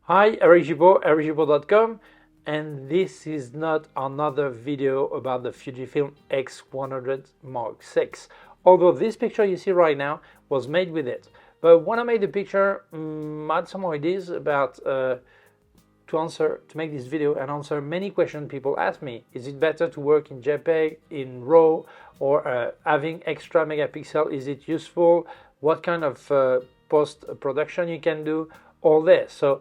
Hi, Eric Gibaud, ericgibaud.com, and this is not another video about the Fujifilm X100 Mark VI, although this picture you see right now was made with it. But when I made the picture, I had some ideas about to make this video and answer many questions people ask me. Is it better to work in JPEG, in RAW, or having extra megapixel? Is it useful? What kind of post-production you can do? All this. So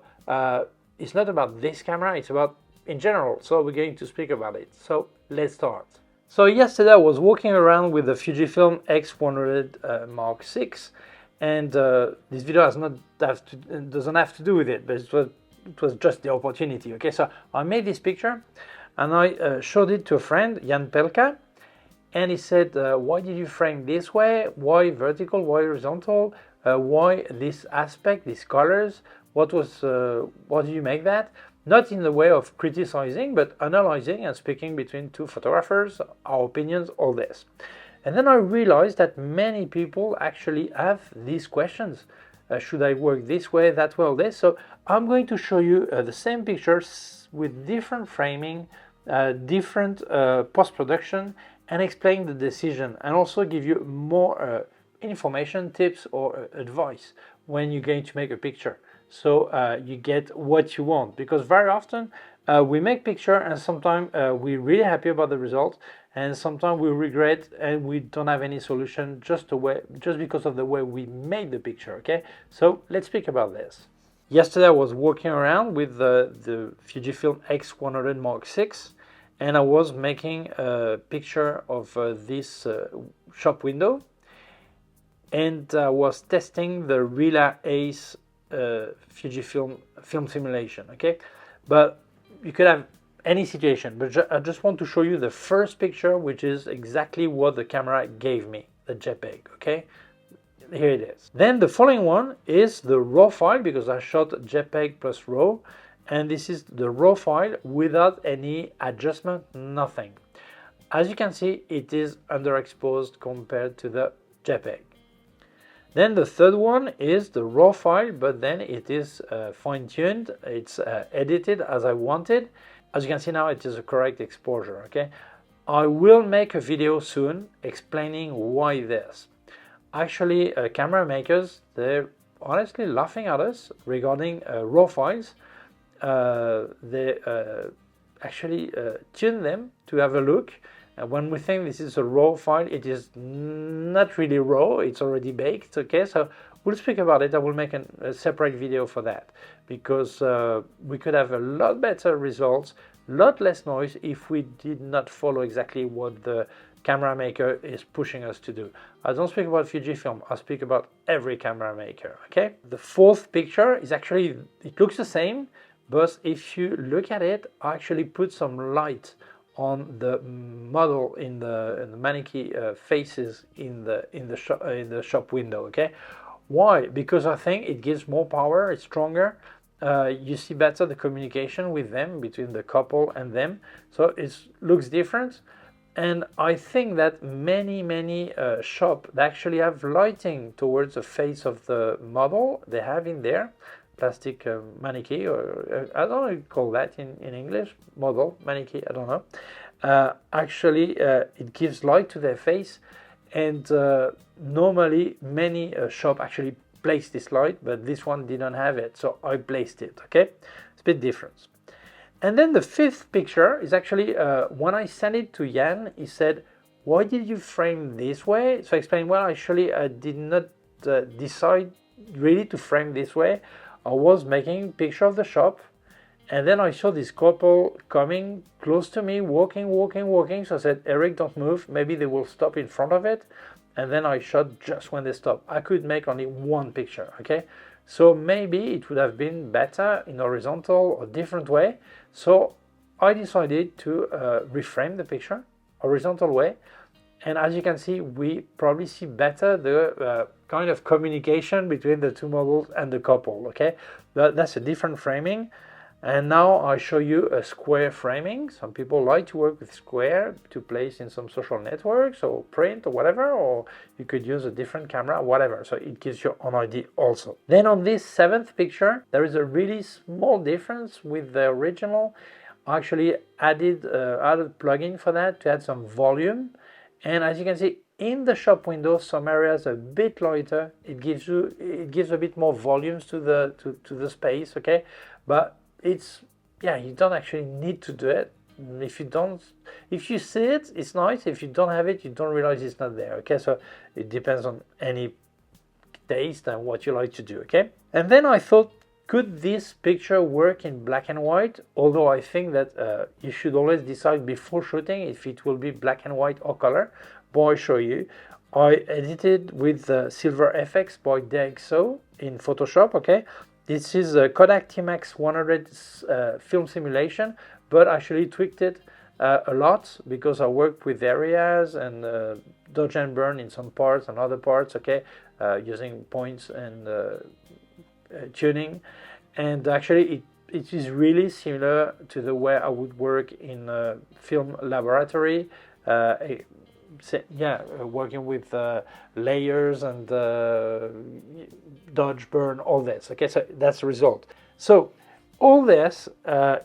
it's not about this camera, it's about in general. So we're going to speak about it. So let's start. So yesterday I was walking around with the Fujifilm X100 Mark VI, and this video doesn't have to do with it, but it was just the opportunity. Okay, so I made this picture and I showed it to a friend, Jan Pelka, and he said, why did you frame this way? Why vertical? Why horizontal? Why this aspect, these colors? What did you make that? Not in the way of criticizing, but analyzing and speaking between two photographers, our opinions, all this. And then I realized that many people actually have these questions. Should I work this way, that way, all this? So I'm going to show you the same pictures with different framing, different post-production, and explain the decision, and also give you more information, tips, or advice when you're going to make a picture, so you get what you want. Because very often we make picture and sometimes we're really happy about the result, and sometimes we regret and we don't have any solution just because of the way we made the picture. Okay, so let's speak about this. Yesterday I was walking around with the Fujifilm X100 Mark VI, and I was making a picture of this shop window, and I was testing the Rila Ace Fujifilm film simulation. Okay, but you could have any situation, but I just want to show you the first picture, which is exactly what the camera gave me, the JPEG. Okay, here it is. Then the following one is the RAW file, because I shot JPEG plus RAW, and this is the RAW file without any adjustment, nothing. As you can see, it is underexposed compared to the JPEG. Then the third one is the RAW file, but then it is fine-tuned, it's edited as I wanted. As you can see now, it is a correct exposure. Okay, I will make a video soon explaining why this. Actually, camera makers, they're honestly laughing at us regarding RAW files. They actually tune them to have a look. When we think this is a RAW file, it is not really RAW, it's already baked. Okay, so we'll speak about it. I will make a separate video for that, because we could have a lot better results, lot less noise if we did not follow exactly what the camera maker is pushing us to do. I don't speak about Fujifilm, I speak about every camera maker. Okay, the fourth picture is actually, it looks the same, but if you look at it, I actually put some light on the model in the mannequin faces in the shop window. Okay, why? Because I think it gives more power, it's stronger. You see better the communication with them, between the couple and them, so it looks different. And I think that many shops that actually have lighting towards the face of the model, they have in there plastic mannequin, or I don't know what you call that in English, model, mannequin, I don't know. Actually, it gives light to their face, and normally many shops actually place this light, but this one didn't have it, so I placed it. Okay, it's a bit different. And then the fifth picture is actually, when I sent it to Jan, he said, why did you frame this way? So I explained, well, actually I did not decide really to frame this way. I was making a picture of the shop, and then I saw this couple coming close to me, walking. So I said, Eric, don't move, maybe they will stop in front of it. And then I shot just when they stopped. I could make only one picture. Okay, so maybe it would have been better in horizontal or different way. So I decided to reframe the picture horizontal way, and as you can see, we probably see better the kind of communication between the two models and the couple. Okay, that's a different framing. And now I show you a square framing. Some people like to work with square to place in some social networks or print or whatever, or you could use a different camera, whatever. So it gives you an idea also. Then on this 7th picture, there is a really small difference with the original. I actually added plugin for that to add some volume. And as you can see, in the shop window, some areas are a bit lighter. It gives a bit more volumes to the space, okay? But it's, yeah, you don't actually need to do it. If you see it, it's nice. If you don't have it, you don't realize it's not there, okay? So it depends on any taste and what you like to do, okay? And then I thought, could this picture work in black and white? Although I think that you should always decide before shooting if it will be black and white or color. But I show you. I edited with Silver FX by DxO in Photoshop, okay? This is a Kodak T-Max 100 film simulation, but actually tweaked it a lot because I worked with areas and dodge and burn in some parts and other parts, okay, using points and tuning. And actually it is really similar to the way I would work in a film laboratory. Yeah, working with layers and dodge, burn, all this. Okay, so that's the result. So all this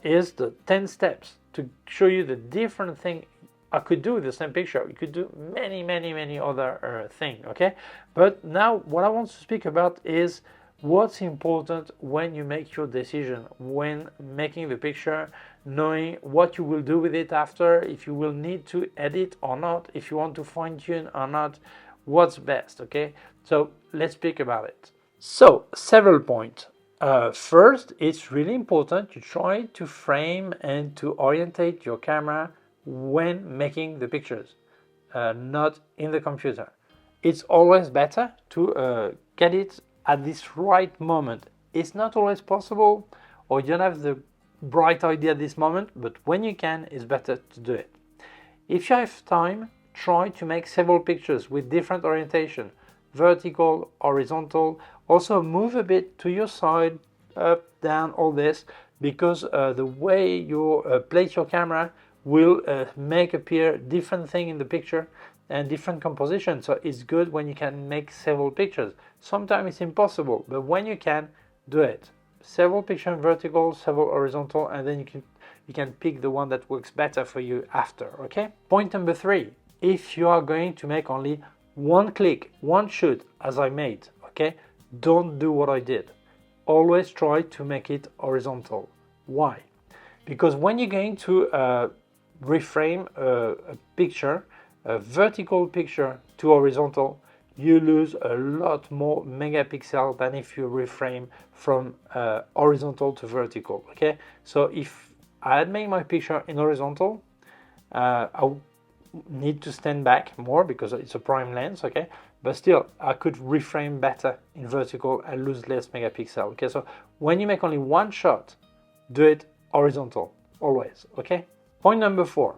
is the 10 steps to show you the different thing I could do with the same picture. You could do many other things, okay? But now what I want to speak about is what's important when you make your decision, when making the picture, knowing what you will do with it after, if you will need to edit or not, if you want to fine-tune or not, what's best, okay? So let's speak about it. So, several points. First, it's really important to try to frame and to orientate your camera when making the pictures, not in the computer. It's always better to get it at this right moment. It's not always possible, or you don't have the bright idea at this moment, but when you can, it's better to do it. If you have time, try to make several pictures with different orientation, vertical, horizontal. Also move a bit to your side, up, down, all this, because the way you place your camera will make appear different thing in the picture and different composition. So it's good when you can make several pictures. Sometimes it's impossible, but when you can, do it. Several pictures vertical, several horizontal, and then you can pick the one that works better for you after, okay? Point number 3, if you are going to make only one click, one shoot, as I made, okay? Don't do what I did. Always try to make it horizontal. Why? Because when you're going to reframe a picture, a vertical picture to horizontal, you lose a lot more megapixel than if you reframe from horizontal to vertical, okay? So if I had made my picture in horizontal, I need to stand back more because it's a prime lens, okay? But still, I could reframe better in vertical and lose less megapixel, okay? So when you make only one shot, do it horizontal, always, okay? Point number 4.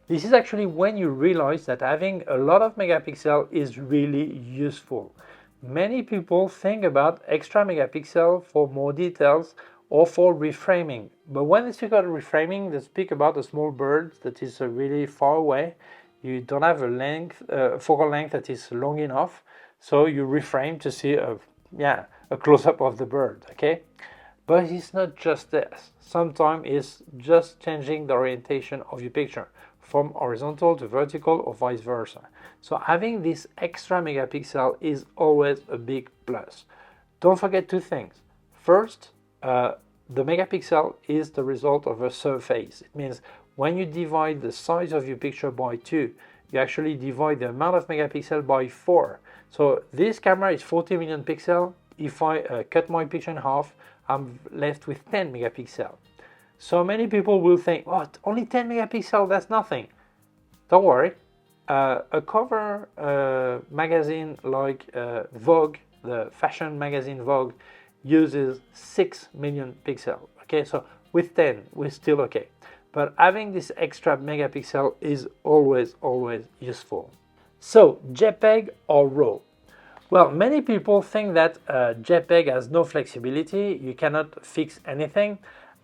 This is actually when you realize that having a lot of megapixel is really useful. Many people think about extra megapixel for more details or for reframing. But when they speak about reframing, they speak about a small bird that is really far away. You don't have a length, focal length that is long enough, so you reframe to see a close-up of the bird, okay? But it's not just this. Sometimes it's just changing the orientation of your picture from horizontal to vertical or vice versa. So having this extra megapixel is always a big plus. Don't forget 2 things. First, the megapixel is the result of a surface. It means when you divide the size of your picture by 2, you actually divide the amount of megapixel by 4. So this camera is 40 million pixels. If I cut my picture in half, I'm left with 10 megapixel. So many people will think, oh, only 10 megapixel, that's nothing. Don't worry. A cover magazine like Vogue, the fashion magazine Vogue, uses 6 million pixels. Okay, so with 10, we're still okay. But having this extra megapixel is always useful. So, JPEG or RAW? Well, many people think that JPEG has no flexibility, you cannot fix anything.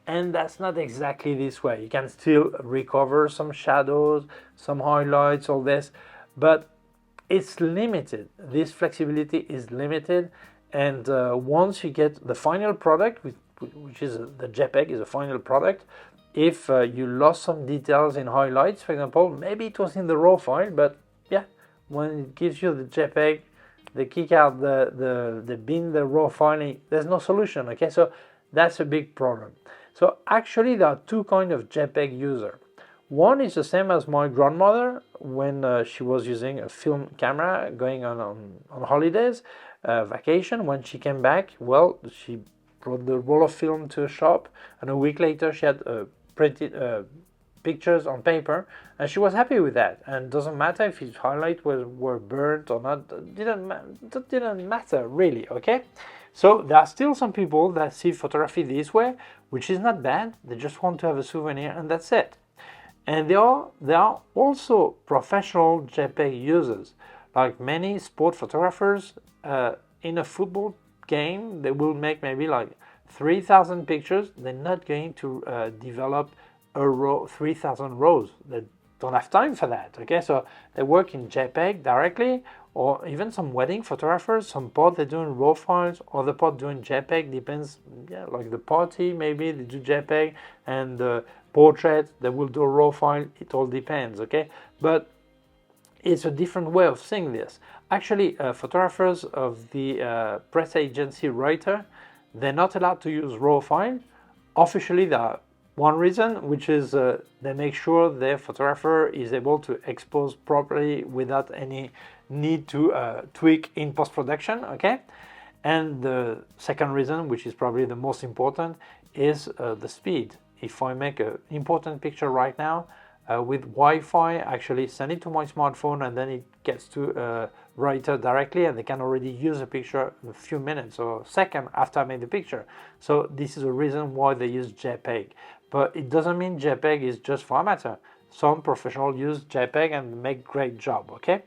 And that's not exactly this way. You can still recover some shadows, some highlights, all this, but it's limited. This flexibility is limited, and once you get the final product, which is the JPEG is a final product, if you lost some details in highlights, for example, maybe it was in the raw file, but yeah, when it gives you the JPEG, they kick out the bin, the raw file, there's no solution, okay? So that's a big problem. So actually there are two kinds of JPEG user. One is the same as my grandmother when she was using a film camera going on holidays, vacation. When she came back, well, she brought the roll of film to a shop, and a week later she had printed pictures on paper, and she was happy with that. And it doesn't matter if his highlights were burnt or not, that didn't matter really, okay? So there are still some people that see photography this way, which is not bad. They just want to have a souvenir and that's it. And there are also professional JPEG users, like many sport photographers. In a football game, they will make maybe like 3,000 pictures. They're not going to develop a row, 3,000 rows. They don't have time for that, okay? So they work in JPEG directly, or even some wedding photographers, some part they're doing raw files, other part doing JPEG, depends, yeah, like the party, maybe they do JPEG, and the portrait, they will do a raw file, it all depends, okay? But it's a different way of seeing this. Actually, photographers of the press agency writer, they're not allowed to use raw file. Officially, there are one reason, which is they make sure their photographer is able to expose properly without any need to tweak in post-production, okay? And the second reason, which is probably the most important, is the speed. If I make an important picture right now with Wi-Fi, actually send it to my smartphone and then it gets to writer directly, and they can already use a picture in a few minutes or second after I made the picture. So this is a reason why they use JPEG. But it doesn't mean JPEG is just for amateur. Some professionals use JPEG and make great job, okay?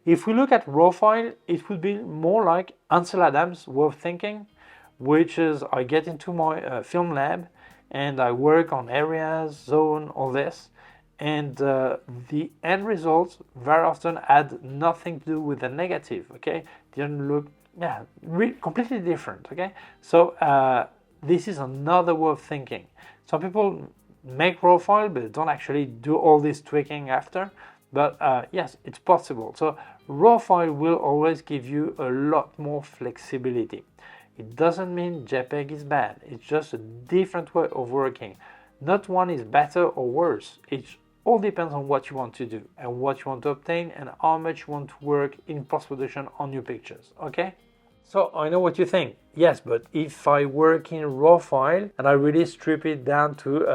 If we look at raw file, it would be more like Ansel Adams' way of thinking, which is I get into my film lab and I work on areas, zone, all this, and the end results very often had nothing to do with the negative, okay? Didn't look, yeah, completely different, okay? So this is another way of thinking. Some people make raw file, but don't actually do all this tweaking after. But yes, it's possible. So raw file will always give you a lot more flexibility. It doesn't mean JPEG is bad. It's just a different way of working. Not one is better or worse. It all depends on what you want to do and what you want to obtain and how much you want to work in post-production on your pictures, okay? So I know what you think. Yes, but if I work in raw file and I really strip it down to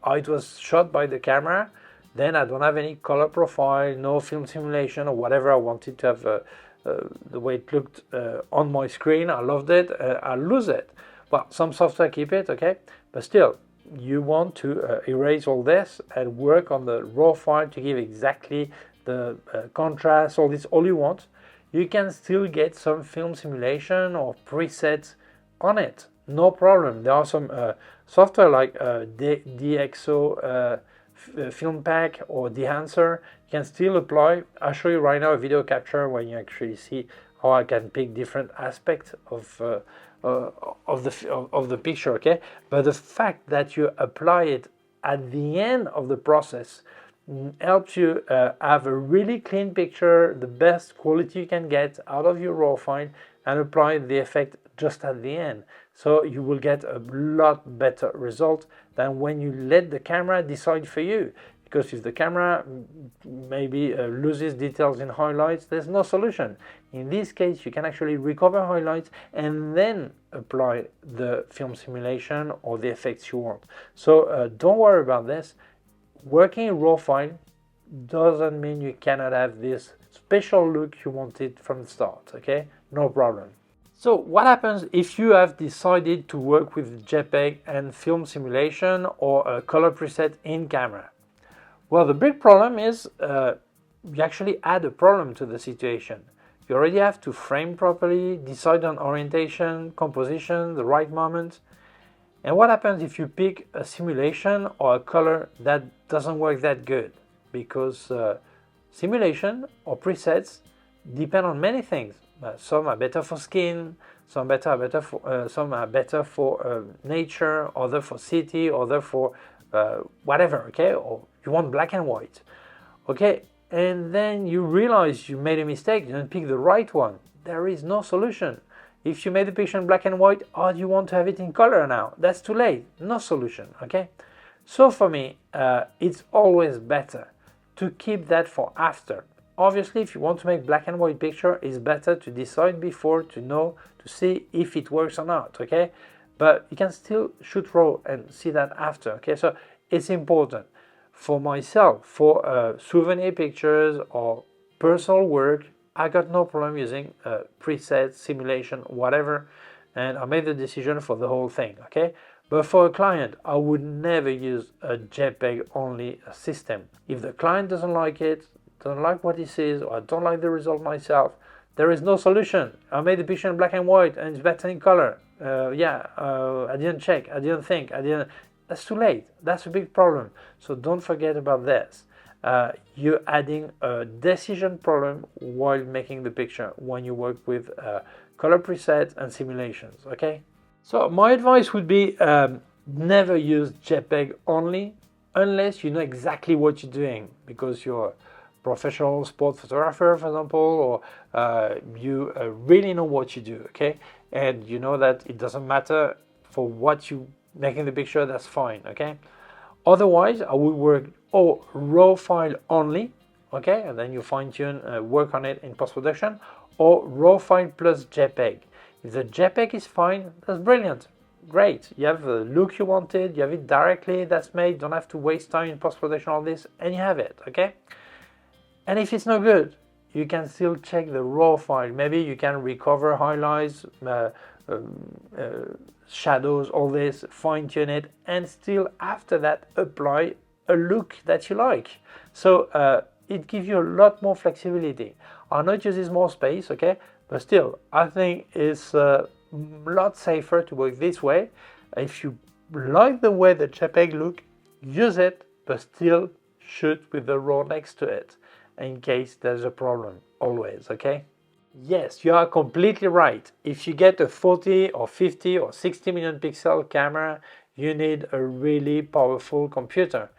how it was shot by the camera, then I don't have any color profile, no film simulation or whatever I wanted to have the way it looked on my screen. I loved it, I lose it. Well, some software keep it, okay? But still, you want to erase all this and work on the raw file to give exactly the contrast, all this, all you want. You can still get some film simulation or presets on it, no problem. There are some software like DxO Film Pack or Dehancer. You can still apply. I'll show you right now a video capture where you actually see how I can pick different aspects of the picture, okay? But the fact that you apply it at the end of the process helps you have a really clean picture, the best quality you can get out of your raw file, and apply the effect just at the end. So you will get a lot better result than when you let the camera decide for you. Because if the camera maybe loses details in highlights, there's no solution. In this case, you can actually recover highlights and then apply the film simulation or the effects you want. So don't worry about this. Working in raw file doesn't mean you cannot have this special look you wanted from the start, okay? No problem. So what happens if you have decided to work with JPEG and film simulation or a color preset in camera? Well, the big problem is you actually add a problem to the situation. You already have to frame properly, decide on orientation, composition, the right moment. And what happens if you pick a simulation or a color that doesn't work that good? Because simulation or presets depend on many things. Some are better for skin, some are better for nature, other for city, other for whatever. Okay, or you want black and white. Okay, and then you realize you made a mistake. You didn't pick the right one. There is no solution. If you made the picture in black and white, oh, you want to have it in color now? That's too late. No solution. Okay, so for me, it's always better to keep that for after. Obviously, if you want to make black and white picture, it's better to decide before to know, to see if it works or not, okay? But you can still shoot raw and see that after, okay? So it's important. For myself, for souvenir pictures or personal work, I got no problem using presets, simulation, whatever, and I made the decision for the whole thing, okay? But for a client, I would never use a JPEG only system. If the client doesn't like it, don't like what he sees, or I don't like the result myself, there is no solution. I made the picture in black and white and it's better in color. I didn't check, I didn't think, that's too late. That's a big problem. So don't forget about this. You're adding a decision problem while making the picture when you work with color presets and simulations, okay? So my advice would be never use JPEG only unless you know exactly what you're doing, because you're professional sport photographer, for example, or you really know what you do, okay? And you know that it doesn't matter for what you making the picture, that's fine, okay? Otherwise, I would work raw file only, okay? And then you fine tune, work on it in post-production, or raw file plus JPEG. If the JPEG is fine, that's brilliant. Great, you have the look you wanted, you have it directly, that's made, don't have to waste time in post-production on this, and you have it, okay? And if it's not good, you can still check the raw file. Maybe you can recover highlights, shadows, all this, fine-tune it, and still after that apply a look that you like. So it gives you a lot more flexibility. I know it uses more space, okay, but still, I think it's a lot safer to work this way. If you like the way the JPEG look, use it, but still shoot with the raw next to it, in case there's a problem, always, okay? Yes, you are completely right. If you get a 40 or 50 or 60 million pixel camera, you need a really powerful computer.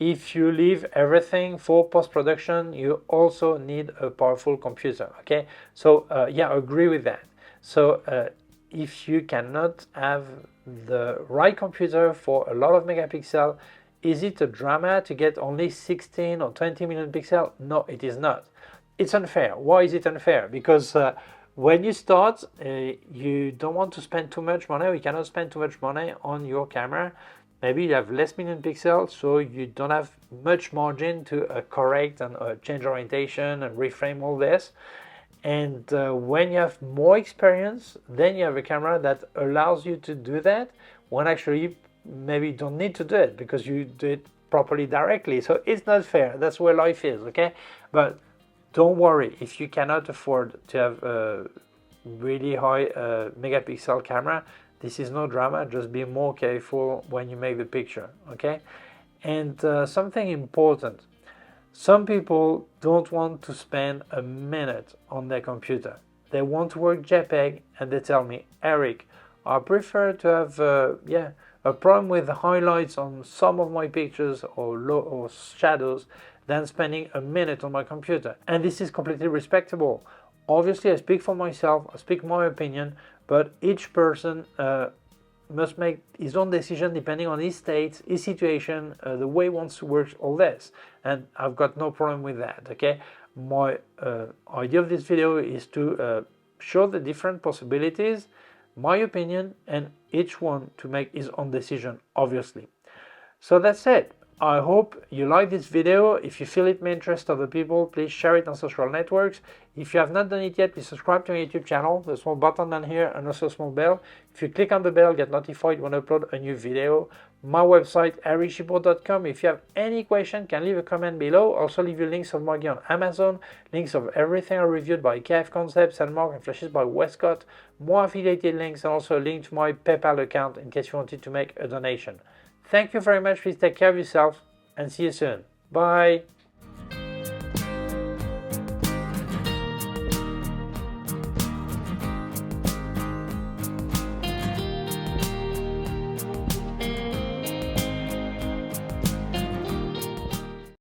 If you leave everything for post-production, you also need a powerful computer, okay? So yeah, I agree with that. So if you cannot have the right computer for a lot of megapixel, is it a drama to get only 16 or 20 million pixels? No, it is not. It's unfair. Why is it unfair? Because when you start, you don't want to spend too much money, or you cannot spend too much money on your camera. Maybe you have less million pixels, so you don't have much margin to correct and change orientation and reframe all this. And when you have more experience, then you have a camera that allows you to do that, when actually maybe you don't need to do it because you do it properly directly. So it's not fair. That's where life is, okay? But don't worry if you cannot afford to have a really high megapixel camera. This is no drama. Just be more careful when you make the picture, okay? And something important, some people don't want to spend a minute on their computer. They want to work JPEG and they tell me, Eric, I prefer to have a problem with the highlights on some of my pictures or shadows than spending a minute on my computer. And this is completely respectable. Obviously, I speak for myself, I speak my opinion, but each person must make his own decision depending on his state, his situation, the way he wants to work, all this. And I've got no problem with that, okay? My idea of this video is to show the different possibilities, my opinion, and each one to make his own decision, obviously. So that's it. I hope you like this video. If you feel it may interest other people, please share it on social networks. If you have not done it yet, please subscribe to my YouTube channel. There's a small button down here and also a small bell. If you click on the bell, get notified when I upload a new video. My website, Gibaud.com. If you have any question, can leave a comment below. Also leave you links of Margie on Amazon, links of everything I reviewed by K&F Concept, Sandmarc, and Flashes by Westcott, more affiliated links, and also a link to my PayPal account in case you wanted to make a donation. Thank you very much. Please take care of yourself and see you soon. Bye.